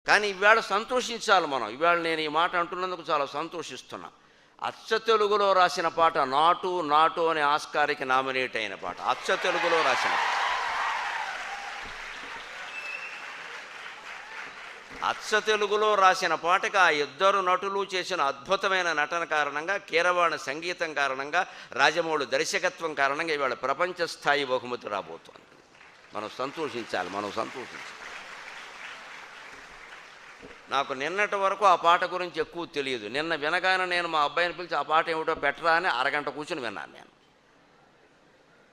కానీ ఇవాళ సంతోషించాలి మనం. ఇవాళ నేను ఈ మాట అంటున్నందుకు చాలా సంతోషిస్తున్నా. అచ్చ తెలుగులో రాసిన పాట నాటు నాటు అనే ఆస్కార్కి నామినేట్ అయిన పాట, అచ్చ తెలుగులో రాసిన అచ్చ తెలుగులో రాసిన పాటకి ఆ ఇద్దరు నటులు చేసిన అద్భుతమైన నటన కారణంగా, కీరవాణి సంగీతం కారణంగా, రాజమౌళి దర్శకత్వం కారణంగా ఇవాళ ప్రపంచ స్థాయి బహుమతి రాబోతోంది. మనం సంతోషించాలి, మనం సంతోషించాలి. నాకు నిన్నటి వరకు ఆ పాట గురించి ఎక్కువ తెలియదు. నిన్న వినగానే నేను మా అబ్బాయిని పిలిచి ఆ పాట ఏమిటో పెట్టరా అని అరగంట కూర్చుని విన్నాను. నేను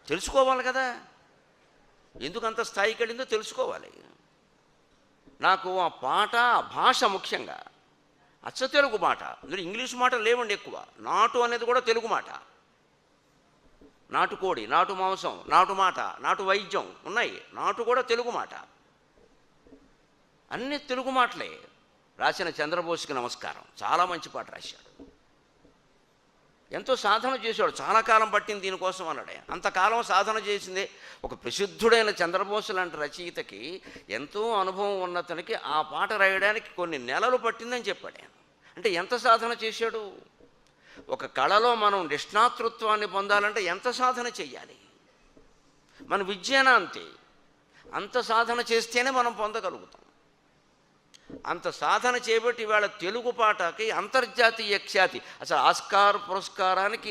తెలుసుకోవాలి కదా, ఎందుకంత స్థాయికి వెళ్ళిందో తెలుసుకోవాలి. నాకు ఆ పాట, ఆ భాష ముఖ్యంగా అచ్చ తెలుగు మాట. అందులో ఇంగ్లీష్ మాటలు లేవండి ఎక్కువ. నాటు అనేది కూడా తెలుగు మాట. నాటుకోడి, నాటు మాంసం, నాటు మాట, నాటు వైద్యం ఉన్నాయి. నాటు కూడా తెలుగు మాట. అన్నీ తెలుగు మాటలే. రాసిన చంద్రబోస్కి నమస్కారం. చాలా మంచి పాట రాశాడు. ఎంతో సాధన చేశాడు, చాలా కాలం పట్టింది దీనికోసం అన్నాడే. అంతకాలం సాధన చేసిందే ఒక ప్రసిద్ధుడైన చంద్రబోస్ లాంటి రచయితకి, ఎంతో అనుభవం ఉన్నతనికి ఆ పాట రాయడానికి కొన్ని నెలలు పట్టిందని చెప్పాడు. అంటే ఎంత సాధన చేశాడు. ఒక కళలో మనం నిష్ణాతృత్వాన్ని పొందాలంటే ఎంత సాధన చెయ్యాలి. మన విజ్ఞాన అంతే, అంత సాధన చేస్తేనే మనం పొందగలుగుతాం. అంత సాధన చేయబట్టి ఇవాళ తెలుగు పాటకి అంతర్జాతీయ ఖ్యాతి. అసలు ఆస్కార్ పురస్కారానికి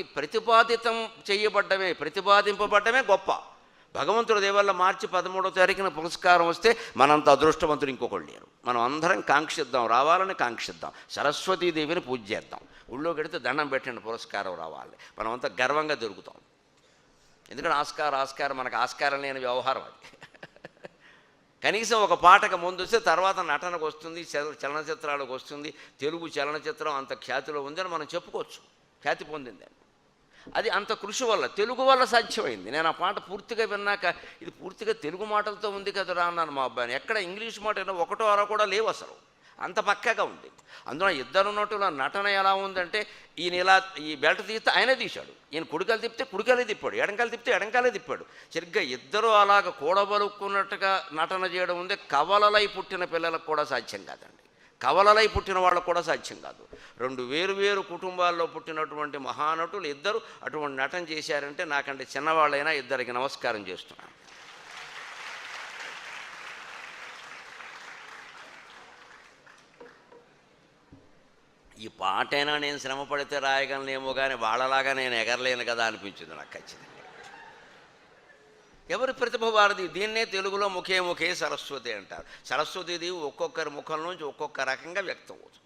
ప్రతిపాదింపబడ్డమే గొప్ప. భగవంతుడి దేవల్ల మార్చి 13వ తారీఖున పురస్కారం వస్తే మనంత అదృష్టవంతులు ఇంకొకళ్ళు లేరు. మనం అందరం కాంక్షిద్దాం, రావాలని కాంక్షిద్దాం. సరస్వతీదేవిని పూజ చేద్దాం. ఊళ్ళో గడితే దండం పెట్టండి, పురస్కారం రావాలి. మనమంతా గర్వంగా దొరుకుతాం. ఎందుకంటే ఆస్కార్ మనకు ఆస్కారం లేని వ్యవహారం అది. కనీసం ఒక పాటకు ముందు వస్తే తర్వాత నటనకు వస్తుంది, చలనచిత్రాలకు వస్తుంది. తెలుగు చలనచిత్రం అంత ఖ్యాతిలో ఉందని మనం చెప్పుకోవచ్చు, ఖ్యాతి పొందిందని. అది అంత కృషి వల్ల, తెలుగు వల్ల సాధ్యమైంది. నేను ఆ పాట పూర్తిగా విన్నాక ఇది పూర్తిగా తెలుగు మాటలతో ఉంది కదరా అన్నాను మా అబ్బాయిని. ఎక్కడ ఇంగ్లీష్ మాట ఒకటో అర కూడా లేవు అసలు, అంత పక్కగా ఉంది. అందులో ఇద్దరు నటుల నటన ఎలా ఉందంటే, ఈయన ఇలా ఈ బెల్ట్ తీస్తే ఆయనే తీశాడు, ఈయన కుడికాలు తిప్పితే కుడికాలే తిప్పాడు, ఎడంకాలు తిప్పితే ఎడంకాలే తిప్పాడు. సరిగ్గా ఇద్దరు అలాగ కూడబలుక్కున్నట్టుగా నటన చేయడం ఉంది. కవలలై పుట్టిన పిల్లలకు కూడా సాధ్యం కాదండి, కవలలై పుట్టిన వాళ్ళకు కూడా సాధ్యం కాదు. రెండు వేరు కుటుంబాల్లో పుట్టినటువంటి మహానటులు ఇద్దరు అటువంటి నటన చేశారంటే నాకంటే చిన్నవాళ్ళైనా ఇద్దరికి నమస్కారం చేస్తున్నాను. ఈ పాటైనా నేను శ్రమ పడితే రాయగలనేమో కానీ వాళ్ళలాగా నేను ఎగరలేను కదా అనిపించింది నాకు ఖచ్చితంగా. ఎవరి ప్రతిభ వారిది. దీన్నే తెలుగులో ముఖే సరస్వతి అంటారు. సరస్వతీదేవి ఒక్కొక్కరి ముఖం నుంచి ఒక్కొక్క రకంగా వ్యక్తం అవుతుంది.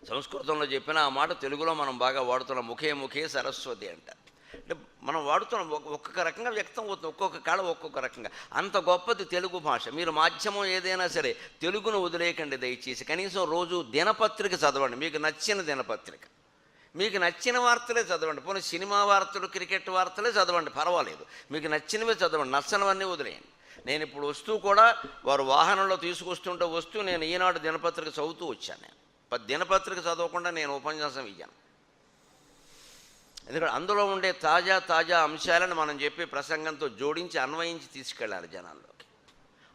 సంస్కృతంలో చెప్పిన ఆ మాట తెలుగులో మనం బాగా వాడుతున్నాం, ముఖే సరస్వతి అంటారు. అంటే మనం వాడుతున్నాం, ఒక్కొక్క రకంగా వ్యక్తం అవుతుంది, ఒక్కొక్క కళ ఒక్కొక్క రకంగా. అంత గొప్పది తెలుగు భాష. మీరు మాధ్యమం ఏదైనా సరే తెలుగును వదిలేయకండి దయచేసి. కనీసం రోజు దినపత్రిక చదవండి, మీకు నచ్చిన దినపత్రిక, మీకు నచ్చిన వార్తలే చదవండి. పోనీ సినిమా వార్తలు, క్రికెట్ వార్తలే చదవండి, పర్వాలేదు. మీకు నచ్చినవే చదవండి, నచ్చనివన్నీ వదిలేయండి. నేను ఇప్పుడు వస్తూ కూడా వారు వాహనంలో తీసుకొస్తుంటే నేను ఈనాడు దినపత్రిక చదువుతూ వచ్చాను. నేను దినపత్రిక చదవకుండా నేను ఉపన్యాసం ఇయ్యాను. ఎందుకంటే అందులో ఉండే తాజా అంశాలను మనం చెప్పే ప్రసంగంతో జోడించి అన్వయించి తీసుకెళ్ళాలి జనాల్లోకి.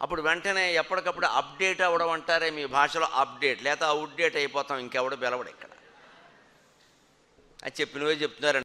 అప్పుడు వెంటనే ఎప్పటికప్పుడు అప్డేట్ అవ్వడం అంటారే మీ భాషలో, అప్డేట్, లేకపోతే అవుట్డేట్ అయిపోతాం, ఇంకెవడ బెలవడు ఇక్కడ. అది చెప్పినవే చెప్తున్నారండి.